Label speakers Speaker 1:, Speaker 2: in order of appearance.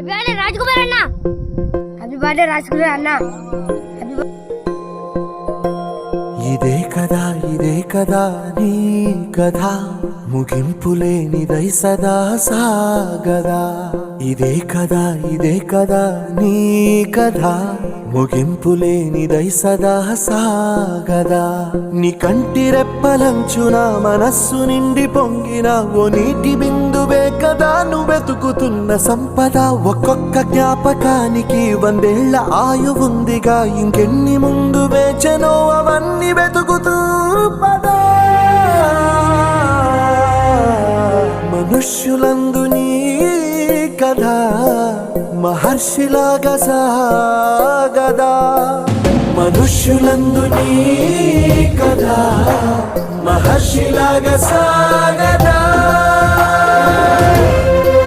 Speaker 1: Birthday Rajkumar అన్న. Happy birthday Rajkumar అన్న.
Speaker 2: ఇదే కదా నీ కథ, ముగింపులేనిదై సదా సాగదా. ఇదే కదా నీ కథ, ముగింపులేనిదై సదా సాగదా. నీ కంటి రెప్పలంచున మనస్సు నిండి పొంగిన ఓ నీటి బిందువే కదా నువ్వెతుకుతున్న సంపద. ఒక్కొక్క జ్ఞాపకానికి 100 ఏళ్ల ఆయువుందిగా, ఇంకెన్ని ముందు వేచనో అవన్నీ వెతుకుతూ పదా. మనుష్యులందు నీ కథ మహర్షిలాగా సాగదా. మనుష్యులందు నీ కథ మహర్షిలాగా సాగదా.